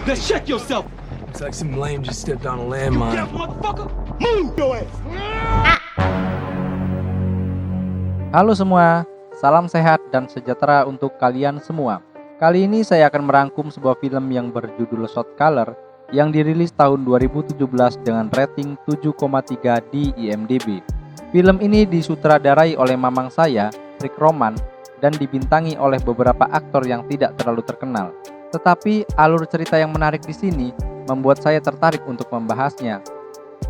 Let's check yourself. Looks like some lame just stepped on a You landmine. deaf motherfucker. Move your ass. Halo semua, salam sehat dan sejahtera untuk kalian semua. Kali ini saya akan merangkum sebuah film yang berjudul Shot Caller yang dirilis tahun 2017 dengan rating 7,3 di IMDb. Film ini disutradarai oleh mamang saya, Rick Roman, dan dibintangi oleh beberapa aktor yang tidak terlalu terkenal. Tetapi alur cerita yang menarik di sini membuat saya tertarik untuk membahasnya.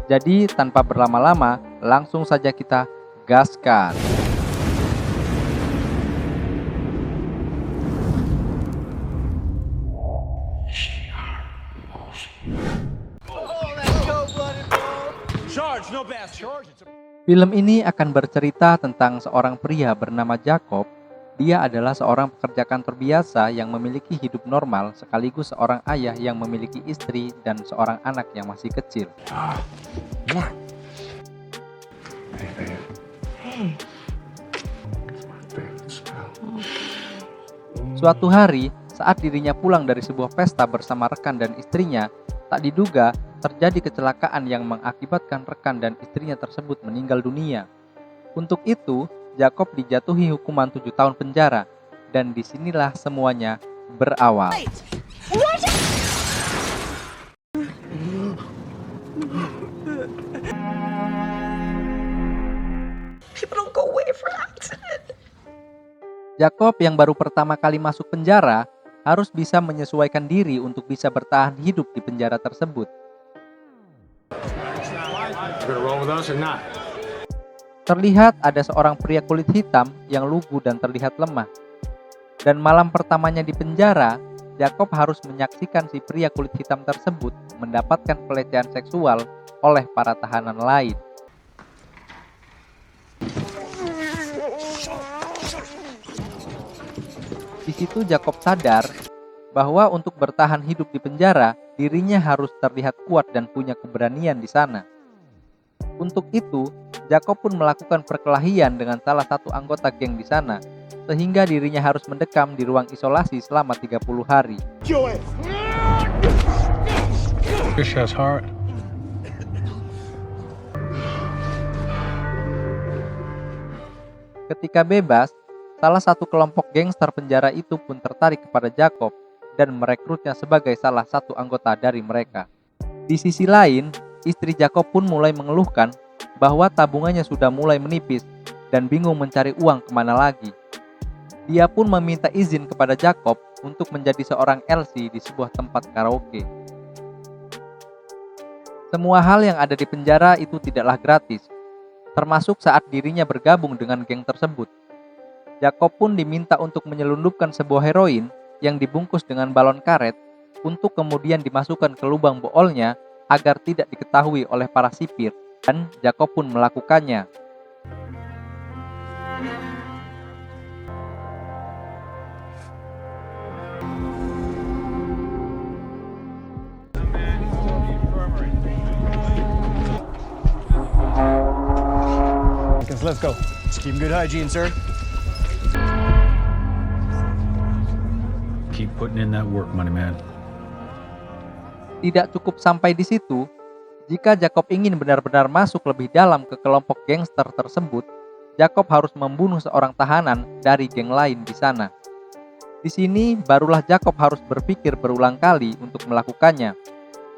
Jadi tanpa berlama-lama, langsung saja kita gaskan. Film ini akan bercerita tentang seorang pria bernama Jacob. Dia adalah seorang pekerja kantor biasa yang memiliki hidup normal sekaligus seorang ayah yang memiliki istri dan seorang anak yang masih kecil. Suatu hari, saat dirinya pulang dari sebuah pesta bersama rekan dan istrinya, tak diduga terjadi kecelakaan yang mengakibatkan rekan dan istrinya tersebut meninggal dunia. Untuk itu, Jacob dijatuhi hukuman 7 tahun penjara, dan disinilah semuanya berawal. Jacob yang baru pertama kali masuk penjara harus bisa menyesuaikan diri untuk bisa bertahan hidup di penjara tersebut. Terlihat ada seorang pria kulit hitam yang lugu dan terlihat lemah. Dan malam pertamanya di penjara, Jacob harus menyaksikan si pria kulit hitam tersebut mendapatkan pelecehan seksual oleh para tahanan lain. Di situ Jacob sadar bahwa untuk bertahan hidup di penjara, dirinya harus terlihat kuat dan punya keberanian di sana. Untuk itu, Jacob pun melakukan perkelahian dengan salah satu anggota geng di sana, sehingga dirinya harus mendekam di ruang isolasi selama 30 hari. Ketika bebas, salah satu kelompok gangster penjara itu pun tertarik kepada Jacob dan merekrutnya sebagai salah satu anggota dari mereka. Di sisi lain, istri Jacob pun mulai mengeluhkan bahwa tabungannya sudah mulai menipis dan bingung mencari uang kemana lagi. Dia pun meminta izin kepada Jacob untuk menjadi seorang LC di sebuah tempat karaoke. Semua hal yang ada di penjara itu tidaklah gratis, termasuk saat dirinya bergabung dengan geng tersebut. Jacob pun diminta untuk menyelundupkan sebuah heroin yang dibungkus dengan balon karet untuk kemudian dimasukkan ke lubang boolnya agar tidak diketahui oleh para sipir, dan Jacob pun melakukannya. Let's go. Just keep good hygiene, sir. Keep putting in that work, money man. Tidak cukup sampai di situ, jika Jacob ingin benar-benar masuk lebih dalam ke kelompok gangster tersebut, Jacob harus membunuh seorang tahanan dari geng lain di sana. Di sini barulah Jacob harus berpikir berulang kali untuk melakukannya.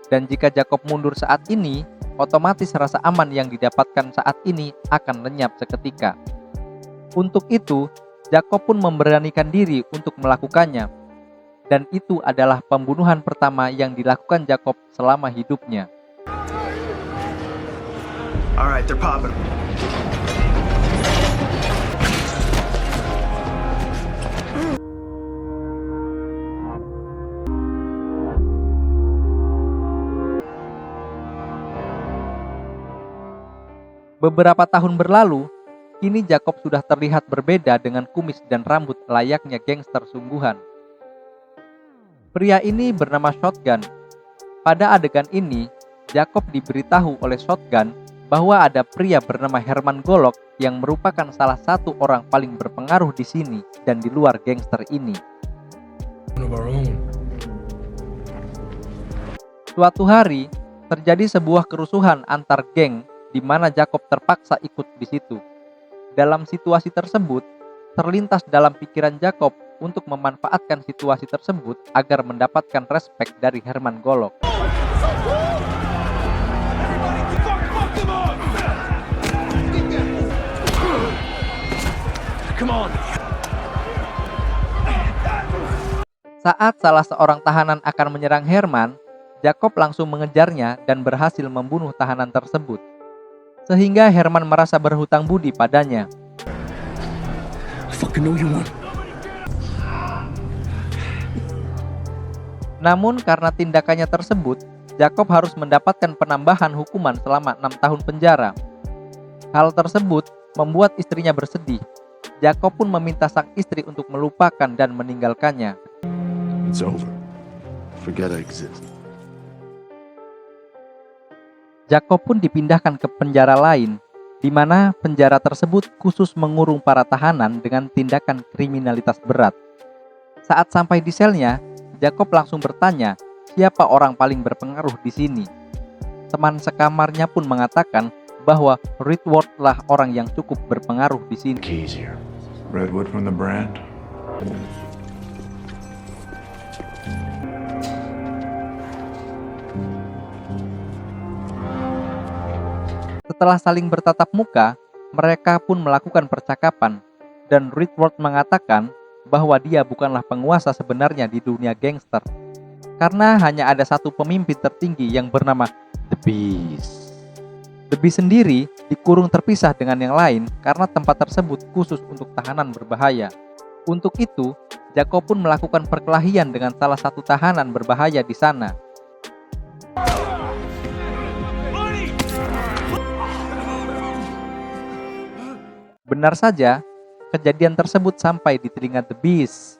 Dan jika Jacob mundur saat ini, otomatis rasa aman yang didapatkan saat ini akan lenyap seketika. Untuk itu, Jacob pun memberanikan diri untuk melakukannya. Dan itu adalah pembunuhan pertama yang dilakukan Jacob selama hidupnya. Alright, they're popping. Beberapa tahun berlalu, kini Jacob sudah terlihat berbeda dengan kumis dan rambut layaknya gangster sungguhan. Pria ini bernama Shotgun. Pada adegan ini, Jacob diberitahu oleh Shotgun bahwa ada pria bernama Herman Golok yang merupakan salah satu orang paling berpengaruh di sini dan di luar gangster ini. One of our own. Suatu hari, terjadi sebuah kerusuhan antar geng di mana Jacob terpaksa ikut di situ. Dalam situasi tersebut, terlintas dalam pikiran Jacob untuk memanfaatkan situasi tersebut agar mendapatkan respek dari Herman Golok. Saat salah seorang tahanan akan menyerang Herman, Jacob langsung mengejarnya dan berhasil membunuh tahanan tersebut. Sehingga Herman merasa berhutang budi padanya. Namun karena tindakannya tersebut, Jacob harus mendapatkan penambahan hukuman selama 6 tahun penjara. Hal tersebut membuat istrinya bersedih. Jacob pun meminta sang istri untuk melupakan dan meninggalkannya. It's over. Forget I exist. Jacob pun dipindahkan ke penjara lain, di mana penjara tersebut khusus mengurung para tahanan dengan tindakan kriminalitas berat. Saat sampai di selnya, Jacob langsung bertanya siapa orang paling berpengaruh di sini. Teman sekamarnya pun mengatakan bahwa Redwood lah orang yang cukup berpengaruh di sini. Keys here. Redwood from the brand. Setelah saling bertatap muka, mereka pun melakukan percakapan, dan Redwood mengatakan bahwa dia bukanlah penguasa sebenarnya di dunia gangster, karena hanya ada satu pemimpin tertinggi yang bernama The Beast. The Beast sendiri dikurung terpisah dengan yang lain karena tempat tersebut khusus untuk tahanan berbahaya. Untuk itu, Jacob pun melakukan perkelahian dengan salah satu tahanan berbahaya di sana. Benar saja, kejadian tersebut sampai di telinga The Beast.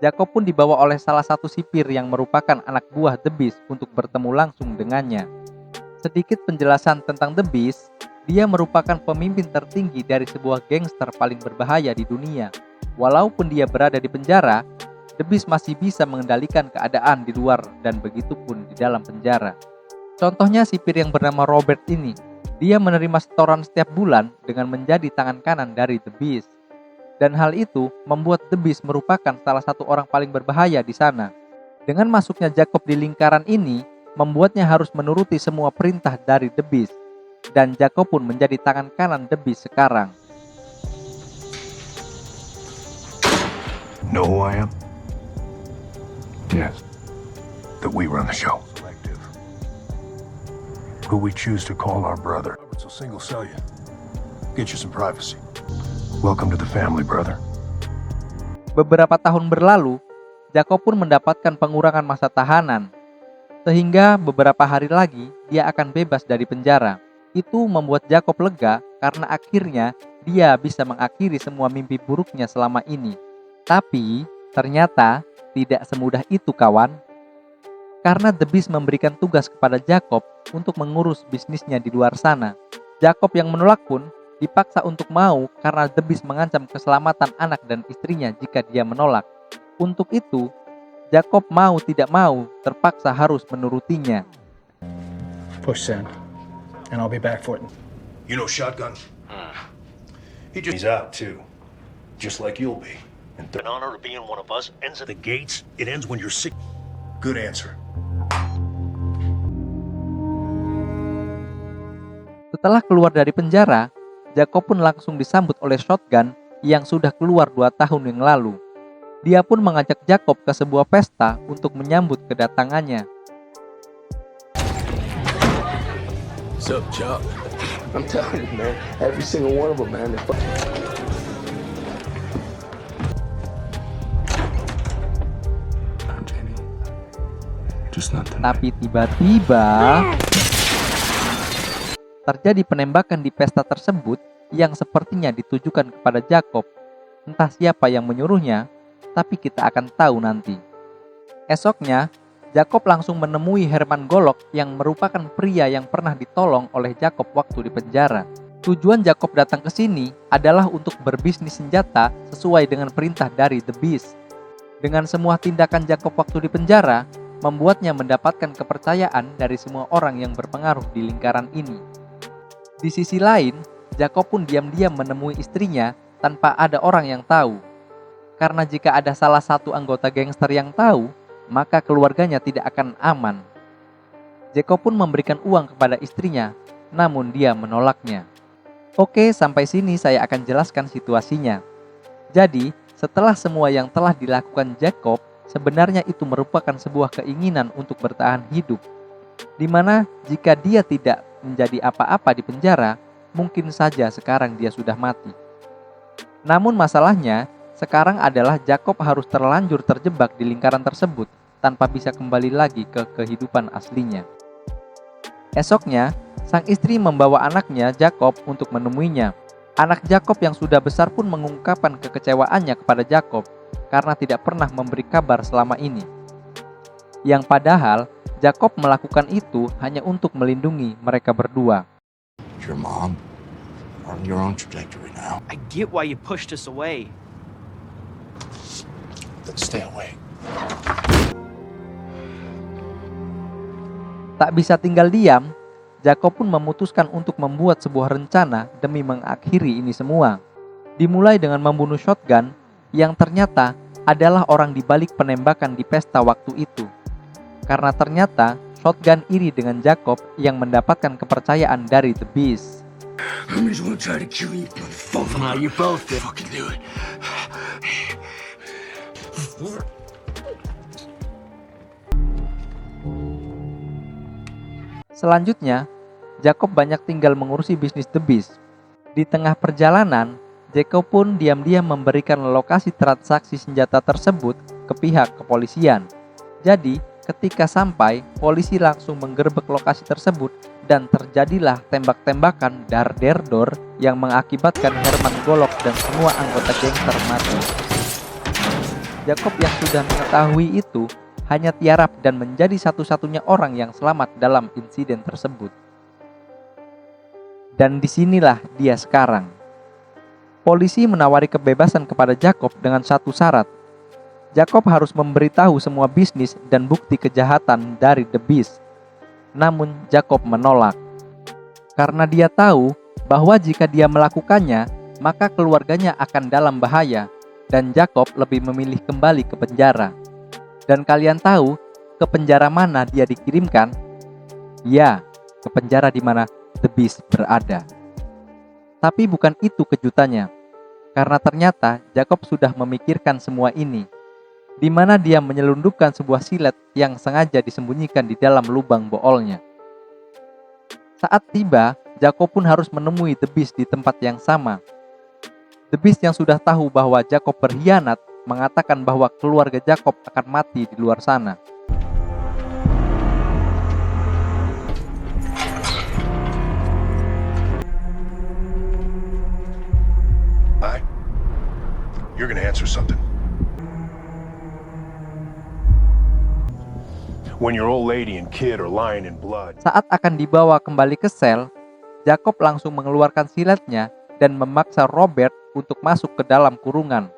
Jacob pun dibawa oleh salah satu sipir yang merupakan anak buah The Beast untuk bertemu langsung dengannya. Sedikit penjelasan tentang The Beast, dia merupakan pemimpin tertinggi dari sebuah gangster paling berbahaya di dunia. Walaupun dia berada di penjara, The Beast masih bisa mengendalikan keadaan di luar dan begitu pun di dalam penjara. Contohnya sipir yang bernama Robert ini. Dia menerima setoran setiap bulan dengan menjadi tangan kanan dari The Beast. Dan hal itu membuat The Beast merupakan salah satu orang paling berbahaya di sana. Dengan masuknya Jacob di lingkaran ini, membuatnya harus menuruti semua perintah dari The Beast. Dan Jacob pun menjadi tangan kanan The Beast sekarang. Know who I am? Yes. That we run the show. Who we choose to call our brother. Roberts will single cell you. Get you some privacy. Welcome to the family, brother. Beberapa tahun berlalu, Jacob pun mendapatkan pengurangan masa tahanan. Sehingga beberapa hari lagi dia akan bebas dari penjara. Itu membuat Jacob lega karena akhirnya dia bisa mengakhiri semua mimpi buruknya selama ini. Tapi ternyata tidak semudah itu, kawan. Karena The Beast memberikan tugas kepada Jacob untuk mengurus bisnisnya di luar sana. Jacob yang menolak pun dipaksa untuk mau karena The Beast mengancam keselamatan anak dan istrinya jika dia menolak. Untuk itu, Jacob mau tidak mau terpaksa harus menurutinya. Push send, and I'll be back for it. You know Shotgun? He's out too. Just like you'll be. An honor of being one of us ends at the gates. It ends when you're sick. Good answer. Setelah keluar dari penjara, Jacob pun langsung disambut oleh Shotgun yang sudah keluar 2 tahun yang lalu. Dia pun mengajak Jacob ke sebuah pesta untuk menyambut kedatangannya. What's up, Chop? I'm telling you, man. Every single one of them, man. Tapi tiba-tiba terjadi penembakan di pesta tersebut yang sepertinya ditujukan kepada Jacob. Entah siapa yang menyuruhnya, tapi kita akan tahu nanti. Esoknya, Jacob langsung menemui Herman Golok yang merupakan pria yang pernah ditolong oleh Jacob waktu di penjara. Tujuan Jacob datang ke sini adalah untuk berbisnis senjata sesuai dengan perintah dari The Beast. Dengan semua tindakan Jacob waktu di penjara, membuatnya mendapatkan kepercayaan dari semua orang yang berpengaruh di lingkaran ini. Di sisi lain, Jacob pun diam-diam menemui istrinya tanpa ada orang yang tahu. Karena jika ada salah satu anggota gangster yang tahu, maka keluarganya tidak akan aman. Jacob pun memberikan uang kepada istrinya, namun dia menolaknya. Oke, sampai sini saya akan jelaskan situasinya. Jadi, setelah semua yang telah dilakukan Jacob, sebenarnya itu merupakan sebuah keinginan untuk bertahan hidup. Di mana jika dia tidak menjadi apa-apa di penjara, mungkin saja sekarang dia sudah mati. Namun masalahnya, sekarang adalah Jacob harus terlanjur terjebak di lingkaran tersebut tanpa bisa kembali lagi ke kehidupan aslinya. Esoknya, sang istri membawa anaknya Jacob untuk menemuinya. Anak Jacob yang sudah besar pun mengungkapkan kekecewaannya kepada Jacob karena tidak pernah memberi kabar selama ini. Yang padahal, Jacob melakukan itu hanya untuk melindungi mereka berdua. Your mom on your own trajectory now. I get why you pushed us away. Then stay away. Tak bisa tinggal diam, Jacob pun memutuskan untuk membuat sebuah rencana demi mengakhiri ini semua. Dimulai dengan membunuh Shotgun yang ternyata adalah orang di balik penembakan di pesta waktu itu. Karena ternyata Shotgun iri dengan Jacob yang mendapatkan kepercayaan dari The Beast. I'm just gonna try to kill you, motherfucker. Nah, you both did. Fucking do it. Selanjutnya, Jacob banyak tinggal mengurusi bisnis The Beast. Di tengah perjalanan, Jacob pun diam-diam memberikan lokasi transaksi senjata tersebut ke pihak kepolisian. Jadi, ketika sampai, polisi langsung menggerebek lokasi tersebut dan terjadilah tembak-tembakan dar-der-dor yang mengakibatkan Herman Golok dan semua anggota gangster mati. Jacob yang sudah mengetahui itu hanya tiarap dan menjadi satu-satunya orang yang selamat dalam insiden tersebut. Dan disinilah dia sekarang. Polisi menawari kebebasan kepada Jacob dengan satu syarat. Jacob harus memberitahu semua bisnis dan bukti kejahatan dari The Beast. Namun Jacob menolak. Karena dia tahu bahwa jika dia melakukannya, maka keluarganya akan dalam bahaya dan Jacob lebih memilih kembali ke penjara. Dan kalian tahu ke penjara mana dia dikirimkan? Ya, ke penjara di mana The Beast berada. Tapi bukan itu kejutannya. Karena ternyata Jacob sudah memikirkan semua ini, di mana dia menyelundupkan sebuah silet yang sengaja disembunyikan di dalam lubang boolnya. Saat tiba, Jacob pun harus menemui The Beast di tempat yang sama. The Beast yang sudah tahu bahwa Jacob berkhianat mengatakan bahwa keluarga Jacob akan mati di luar sana. Hi. You're gonna answer something. When your old lady and kid are lying in blood. Saat akan dibawa kembali ke sel, Jacob langsung mengeluarkan siletnya dan memaksa Robert untuk masuk ke dalam kurungan.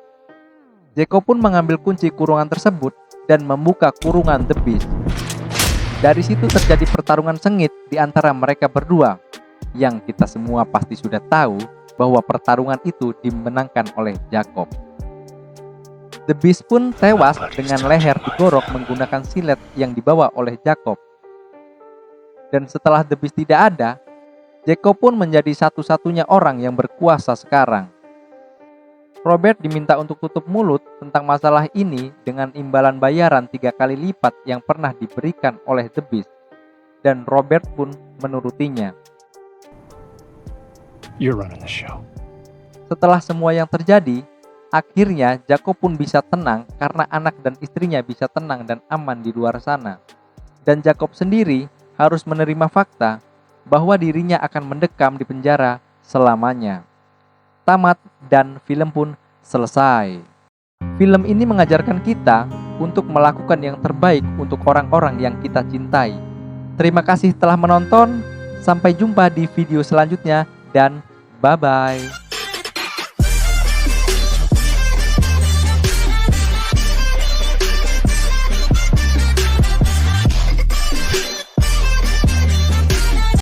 Jacob pun mengambil kunci kurungan tersebut dan membuka kurungan The Beast. Dari situ terjadi pertarungan sengit di antara mereka berdua, yang kita semua pasti sudah tahu bahwa pertarungan itu dimenangkan oleh Jacob. The Beast pun tewas dengan leher digorok menggunakan silet yang dibawa oleh Jacob. Dan setelah The Beast tidak ada, Jacob pun menjadi satu-satunya orang yang berkuasa sekarang. Robert diminta untuk tutup mulut tentang masalah ini dengan imbalan bayaran 3 kali lipat yang pernah diberikan oleh The Beast. Dan Robert pun menurutinya. You're running the show. Setelah semua yang terjadi, akhirnya Jacob pun bisa tenang karena anak dan istrinya bisa tenang dan aman di luar sana. Dan Jacob sendiri harus menerima fakta bahwa dirinya akan mendekam di penjara selamanya. Tamat dan film pun selesai. Film ini mengajarkan kita untuk melakukan yang terbaik untuk orang-orang yang kita cintai. Terima kasih telah menonton. Sampai jumpa di video selanjutnya dan bye-bye.